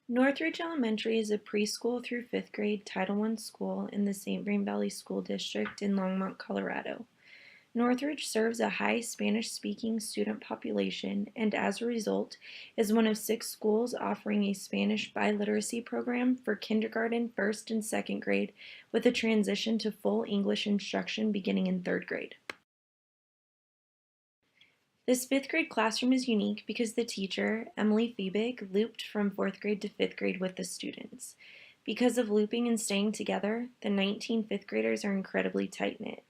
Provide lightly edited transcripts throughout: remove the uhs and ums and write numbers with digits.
Northridge Elementary is a preschool through 5th grade Title I school in the St. Vrain Valley School District in Longmont, Colorado. Northridge serves a high Spanish-speaking student population and as a result is one of 6 schools offering a Spanish biliteracy program for kindergarten, 1st and 2nd grade with a transition to full English instruction beginning in 3rd grade. This 5th grade classroom is unique because the teacher, Emily Fiebig, looped from 4th grade to 5th grade with the students. Because of looping and staying together, the 19 5th graders are incredibly tight-knit.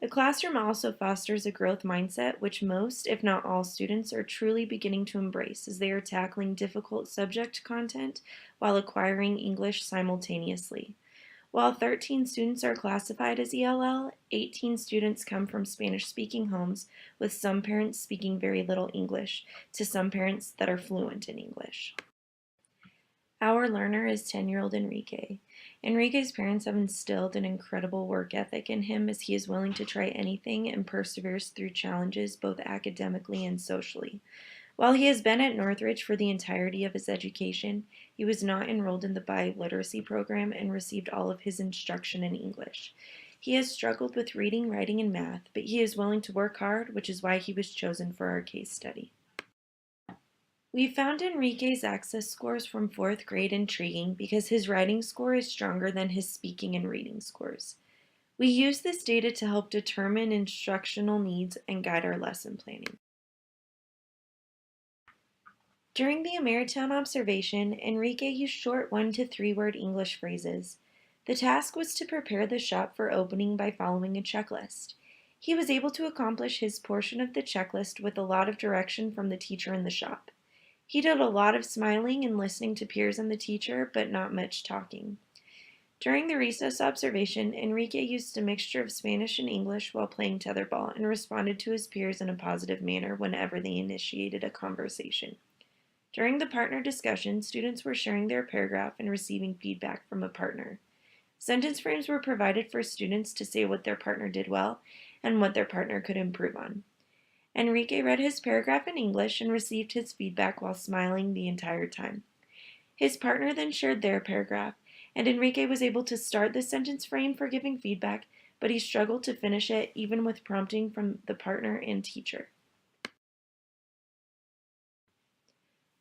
The classroom also fosters a growth mindset which most, if not all, students are truly beginning to embrace as they are tackling difficult subject content while acquiring English simultaneously. While 13 students are classified as ELL, 18 students come from Spanish-speaking homes, with some parents speaking very little English, to some parents that are fluent in English. Our learner is 10-year-old Enrique. Enrique's parents have instilled an incredible work ethic in him as he is willing to try anything and perseveres through challenges both academically and socially. While he has been at Northridge for the entirety of his education, he was not enrolled in the biliteracy program and received all of his instruction in English. He has struggled with reading, writing, and math, but he is willing to work hard, which is why he was chosen for our case study. We found Enrique's access scores from 4th grade intriguing because his writing score is stronger than his speaking and reading scores. We use this data to help determine instructional needs and guide our lesson planning. During the Ameritown observation, Enrique used short 1 to 3 word English phrases. The task was to prepare the shop for opening by following a checklist. He was able to accomplish his portion of the checklist with a lot of direction from the teacher in the shop. He did a lot of smiling and listening to peers and the teacher, but not much talking. During the recess observation, Enrique used a mixture of Spanish and English while playing tetherball and responded to his peers in a positive manner whenever they initiated a conversation. During the partner discussion, students were sharing their paragraph and receiving feedback from a partner. Sentence frames were provided for students to say what their partner did well and what their partner could improve on. Enrique read his paragraph in English and received his feedback while smiling the entire time. His partner then shared their paragraph, and Enrique was able to start the sentence frame for giving feedback, but he struggled to finish it even with prompting from the partner and teacher.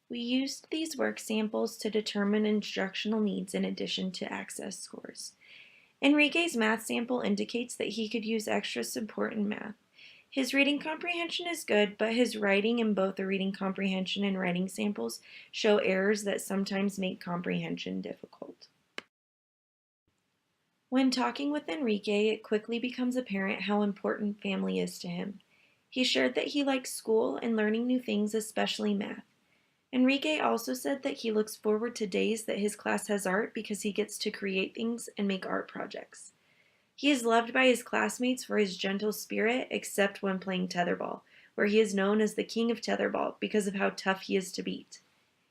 We used these work samples to determine instructional needs in addition to access scores. Enrique's math sample indicates that he could use extra support in math. His reading comprehension is good, but his writing in both the reading comprehension and writing samples show errors that sometimes make comprehension difficult. When talking with Enrique, it quickly becomes apparent how important family is to him. He shared that he likes school and learning new things, especially math. Enrique also said that he looks forward to days that his class has art because he gets to create things and make art projects. He is loved by his classmates for his gentle spirit, except when playing tetherball, where he is known as the king of tetherball because of how tough he is to beat.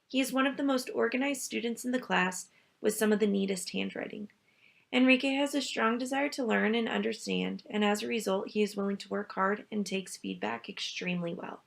He is one of the most organized students in the class with some of the neatest handwriting. Enrique has a strong desire to learn and understand, and as a result, he is willing to work hard and takes feedback extremely well.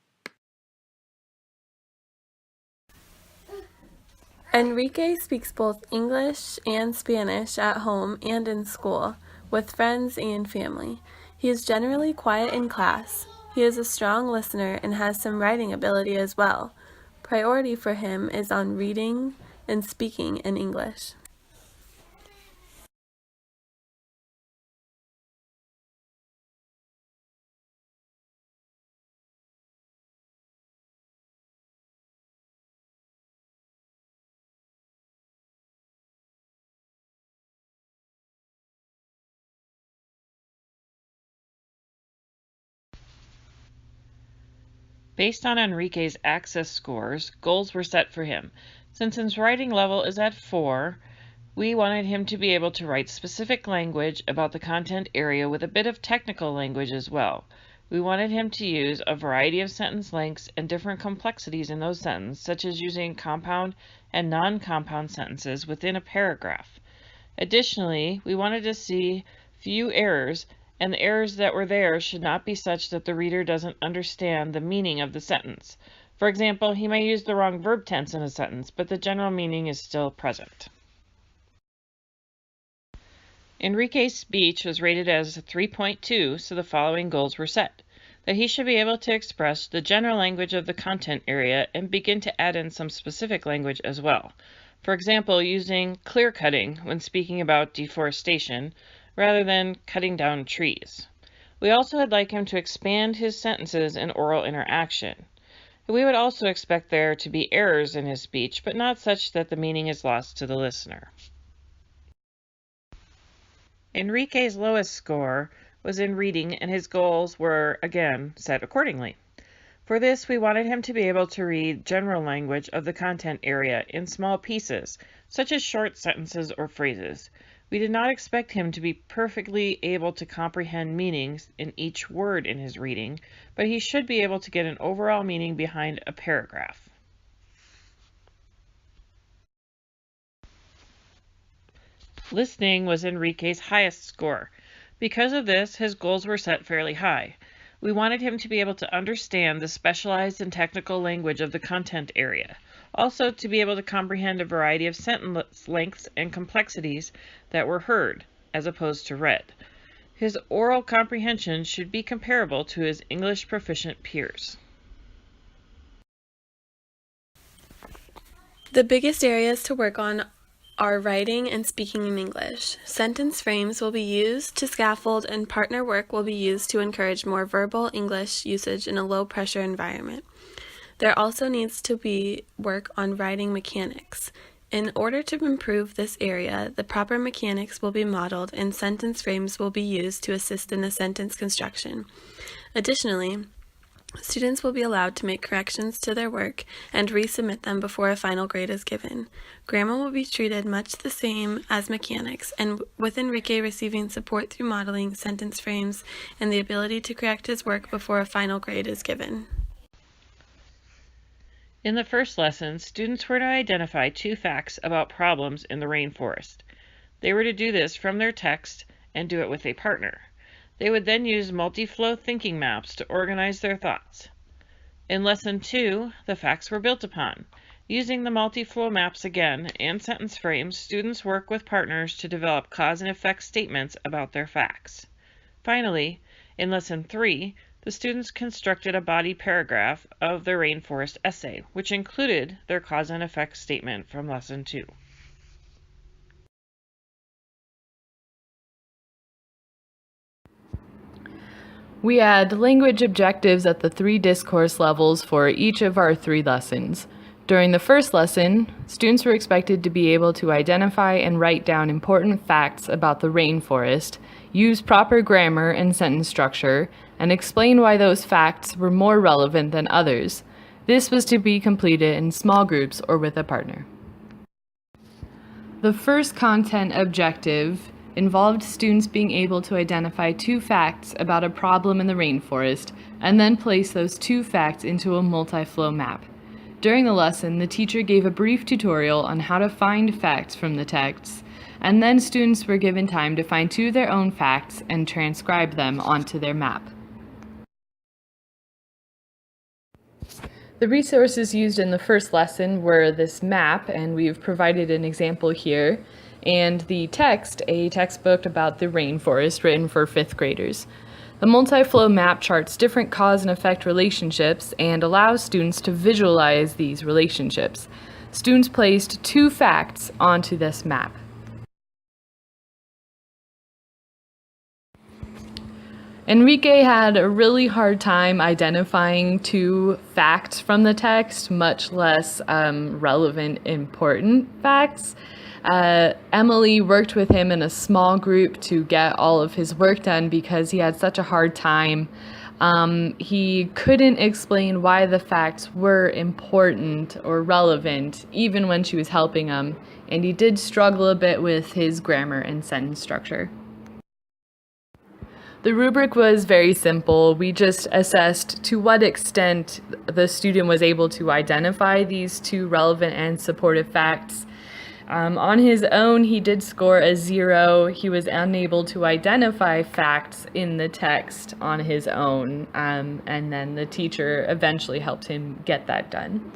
Enrique speaks both English and Spanish at home and in school, with friends and family. He is generally quiet in class. He is a strong listener and has some writing ability as well. Priority for him is on reading and speaking in English. Based on Enrique's access scores, goals were set for him. Since his writing level is at 4, we wanted him to be able to write specific language about the content area with a bit of technical language as well. We wanted him to use a variety of sentence lengths and different complexities in those sentences, such as using compound and non-compound sentences within a paragraph. Additionally, we wanted to see few errors, and the errors that were there should not be such that the reader doesn't understand the meaning of the sentence. For example, he may use the wrong verb tense in a sentence, but the general meaning is still present. Enrique's speech was rated as 3.2, so the following goals were set: that he should be able to express the general language of the content area and begin to add in some specific language as well. For example, using clear cutting when speaking about deforestation rather than cutting down trees. We also would like him to expand his sentences in oral interaction. We would also expect there to be errors in his speech, but not such that the meaning is lost to the listener. Enrique's lowest score was in reading, and his goals were, again, set accordingly. For this, we wanted him to be able to read general language of the content area in small pieces, such as short sentences or phrases. We did not expect him to be perfectly able to comprehend meanings in each word in his reading, but he should be able to get an overall meaning behind a paragraph. Listening was Enrique's highest score. Because of this, his goals were set fairly high. We wanted him to be able to understand the specialized and technical language of the content area. Also, to be able to comprehend a variety of sentence lengths and complexities that were heard, as opposed to read. His oral comprehension should be comparable to his English proficient peers. The biggest areas to work on are writing and speaking in English. Sentence frames will be used to scaffold, and partner work will be used to encourage more verbal English usage in a low-pressure environment. There also needs to be work on writing mechanics. In order to improve this area, the proper mechanics will be modeled and sentence frames will be used to assist in the sentence construction. Additionally, students will be allowed to make corrections to their work and resubmit them before a final grade is given. Grammar will be treated much the same as mechanics, and with Enrique receiving support through modeling, sentence frames, and the ability to correct his work before a final grade is given. In the first lesson, students were to identify 2 facts about problems in the rainforest. They were to do this from their text and do it with a partner. They would then use multi-flow thinking maps to organize their thoughts. In Lesson 2, the facts were built upon. Using the multi-flow maps again and sentence frames, students work with partners to develop cause and effect statements about their facts. Finally, in Lesson 3, the students constructed a body paragraph of their rainforest essay, which included their cause and effect statement from Lesson 2. We had language objectives at the 3 discourse levels for each of our 3 lessons. During the first lesson, students were expected to be able to identify and write down important facts about the rainforest, use proper grammar and sentence structure, and explain why those facts were more relevant than others. This was to be completed in small groups or with a partner. The first content objective involved students being able to identify 2 facts about a problem in the rainforest and then place those 2 facts into a multi-flow map. During the lesson, the teacher gave a brief tutorial on how to find facts from the texts, and then students were given time to find 2 of their own facts and transcribe them onto their map. The resources used in the first lesson were this map, and we've provided an example here, and the text, a textbook about the rainforest written for 5th graders. The multi-flow map charts different cause and effect relationships and allows students to visualize these relationships. Students placed 2 facts onto this map. Enrique had a really hard time identifying 2 facts from the text, much less relevant, important facts. Emily worked with him in a small group to get all of his work done because he had such a hard time. He couldn't explain why the facts were important or relevant, even when she was helping him, and he did struggle a bit with his grammar and sentence structure. The rubric was very simple. We just assessed to what extent the student was able to identify these 2 relevant and supportive facts. On his own, he did score a 0. He was unable to identify facts in the text on his own, and then the teacher eventually helped him get that done.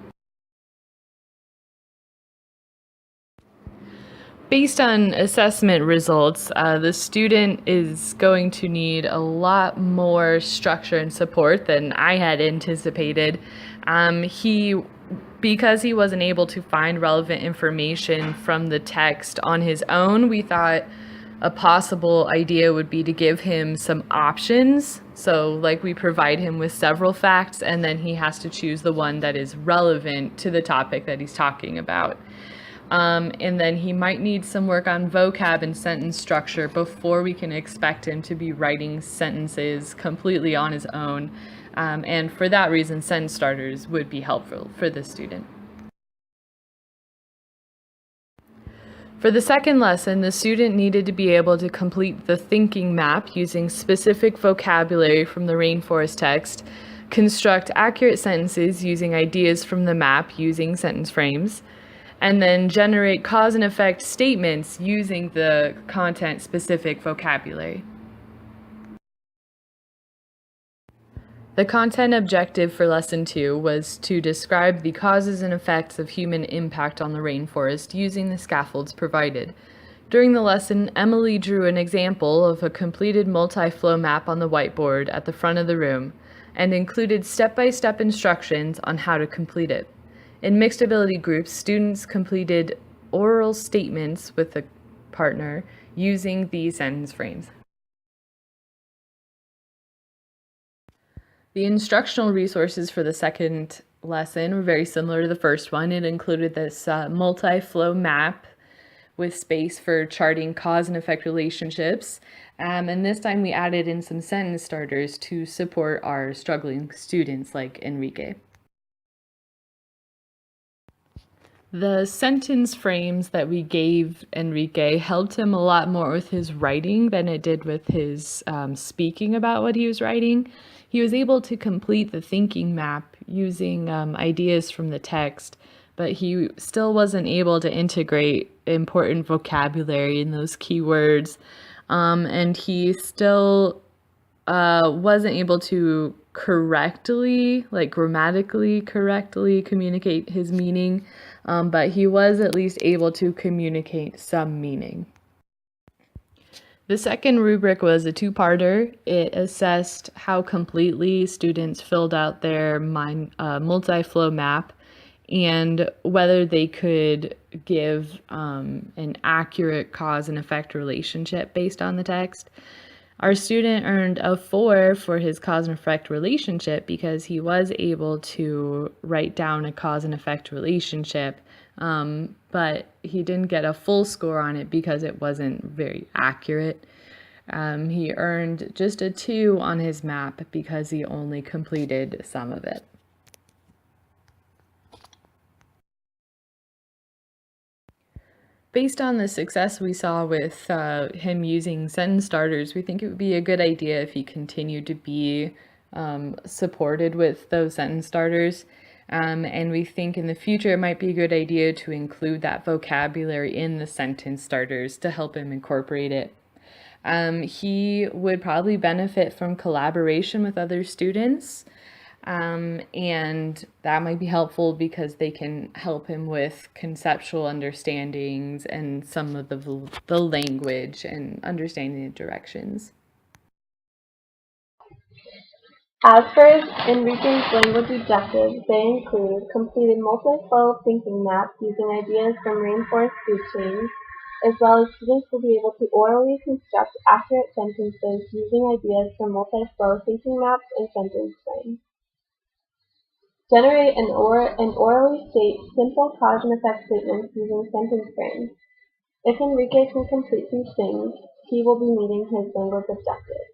Based on assessment results, the student is going to need a lot more structure and support than I had anticipated. Because he wasn't able to find relevant information from the text on his own, we thought a possible idea would be to give him some options. So, like, we provide him with several facts, and then he has to choose the one that is relevant to the topic that he's talking about. And then he might need some work on vocab and sentence structure before we can expect him to be writing sentences completely on his own. And for that reason, sentence starters would be helpful for the student. For the second lesson, the student needed to be able to complete the thinking map using specific vocabulary from the rainforest text, construct accurate sentences using ideas from the map using sentence frames, and then generate cause and effect statements using the content-specific vocabulary. The content objective for Lesson 2 was to describe the causes and effects of human impact on the rainforest using the scaffolds provided. During the lesson, Emily drew an example of a completed multi-flow map on the whiteboard at the front of the room and included step-by-step instructions on how to complete it. In mixed ability groups, students completed oral statements with a partner using these sentence frames. The instructional resources for the second lesson were very similar to the first one. It included this multi-flow map with space for charting cause and effect relationships. And this time we added in some sentence starters to support our struggling students like Enrique. The sentence frames that we gave Enrique helped him a lot more with his writing than it did with his speaking about what he was writing. He was able to complete the thinking map using ideas from the text, but he still wasn't able to integrate important vocabulary in those keywords, and he still wasn't able to correctly, like grammatically correctly communicate his meaning, but he was at least able to communicate some meaning. The second rubric was a two-parter. It assessed how completely students filled out their multi-flow map and whether they could give an accurate cause and effect relationship based on the text. Our student earned a 4 for his cause and effect relationship because he was able to write down a cause and effect relationship, but he didn't get a full score on it because it wasn't very accurate. He earned just a 2 on his map because he only completed some of it. Based on the success we saw with him using sentence starters, we think it would be a good idea if he continued to be supported with those sentence starters. And we think in the future it might be a good idea to include that vocabulary in the sentence starters to help him incorporate it. He would probably benefit from collaboration with other students. And that might be helpful because they can help him with conceptual understandings and some of the language and understanding the directions. As for Enrique's language objectives, they include completed multi-flow thinking map using ideas from rainforest food chains, as well as students will be able to orally construct accurate sentences using ideas from multi-flow thinking maps and sentence frames. Generate and orally state simple cause and effect statements using sentence frames. If Enrique can complete these things, he will be meeting his language objective.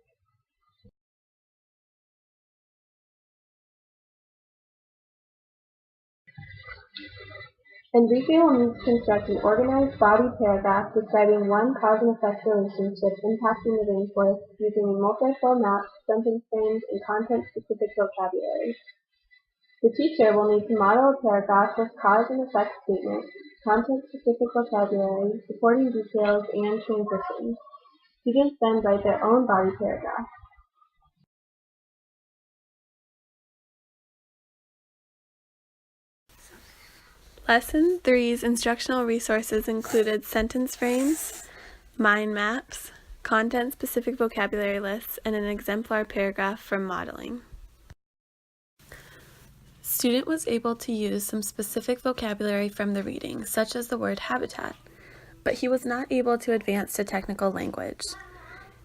Enrique will need to construct an organized body paragraph describing one cause and effect relationship impacting the rainforest using a multi-flow map, sentence frames, and content-specific vocabulary. The teacher will need to model a paragraph with cause and effect statement, content-specific vocabulary, supporting details, and transitions. Students then write their own body paragraph. Lesson 3's instructional resources included sentence frames, mind maps, content-specific vocabulary lists, and an exemplar paragraph for modeling. Student was able to use some specific vocabulary from the reading, such as the word habitat, but he was not able to advance to technical language.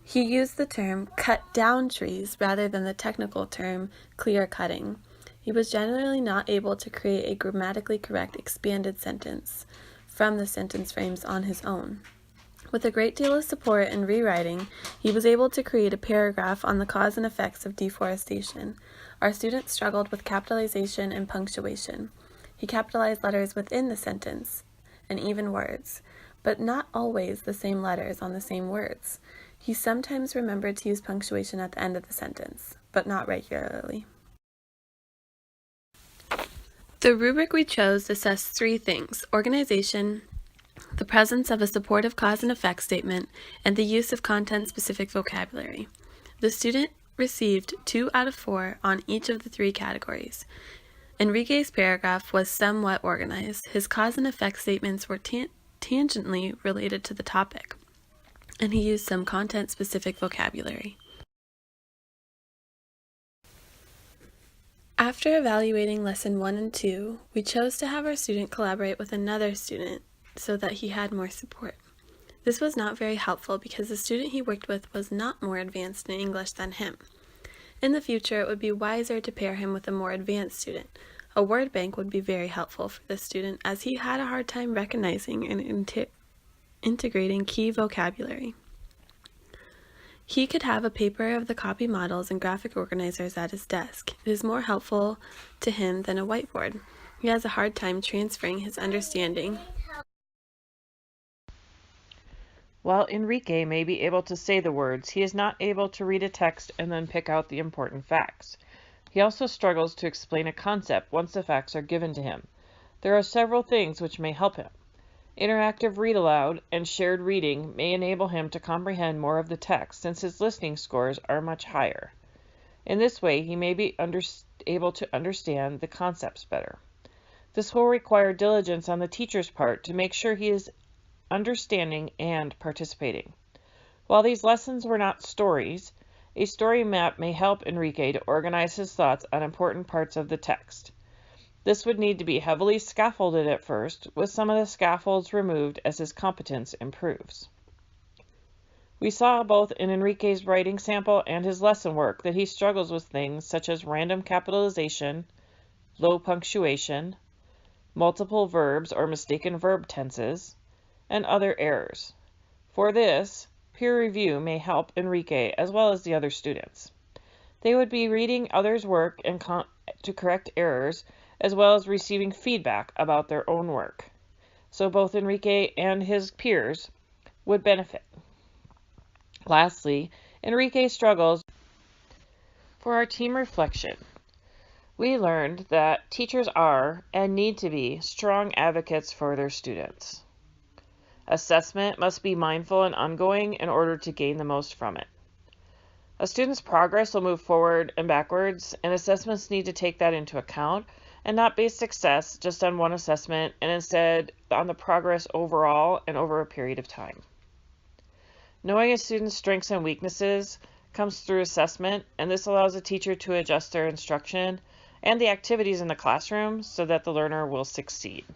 He used the term cut down trees rather than the technical term clear cutting. He was generally not able to create a grammatically correct expanded sentence from the sentence frames on his own. With a great deal of support and rewriting, he was able to create a paragraph on the cause and effects of deforestation. Our student struggled with capitalization and punctuation. He capitalized letters within the sentence and even words, but not always the same letters on the same words. He sometimes remembered to use punctuation at the end of the sentence, but not regularly. The rubric we chose assessed 3 things: organization, the presence of a supportive cause and effect statement, and the use of content-specific vocabulary. The student received 2 out of 4 on each of the 3 categories. Enrique's paragraph was somewhat organized. His cause and effect statements were tangentially related to the topic, and he used some content-specific vocabulary. After evaluating Lesson 1 and 2, we chose to have our student collaborate with another student so that he had more support. This was not very helpful because the student he worked with was not more advanced in English than him. In the future, it would be wiser to pair him with a more advanced student. A word bank would be very helpful for this student as he had a hard time recognizing and integrating key vocabulary. He could have a paper of the copy models and graphic organizers at his desk. It is more helpful to him than a whiteboard. He has a hard time transferring his understanding. While Enrique may be able to say the words, he is not able to read a text and then pick out the important facts. He also struggles to explain a concept once the facts are given to him. There are several things which may help him. Interactive read aloud and shared reading may enable him to comprehend more of the text since his listening scores are much higher. In this way, he may be able to understand the concepts better. This will require diligence on the teacher's part to make sure he is understanding and participating. While these lessons were not stories, a story map may help Enrique to organize his thoughts on important parts of the text. This would need to be heavily scaffolded at first, with some of the scaffolds removed as his competence improves. We saw both in Enrique's writing sample and his lesson work that he struggles with things such as random capitalization, low punctuation, multiple verbs or mistaken verb tenses, and other errors. For this, peer review may help Enrique as well as the other students. They would be reading others' work and to correct errors, as well as receiving feedback about their own work. So both Enrique and his peers would benefit. Lastly, Enrique struggles. For our team reflection, we learned that teachers are and need to be strong advocates for their students. Assessment must be mindful and ongoing in order to gain the most from it. A student's progress will move forward and backwards, and assessments need to take that into account and not base success just on one assessment and instead on the progress overall and over a period of time. Knowing a student's strengths and weaknesses comes through assessment, and this allows a teacher to adjust their instruction and the activities in the classroom so that the learner will succeed.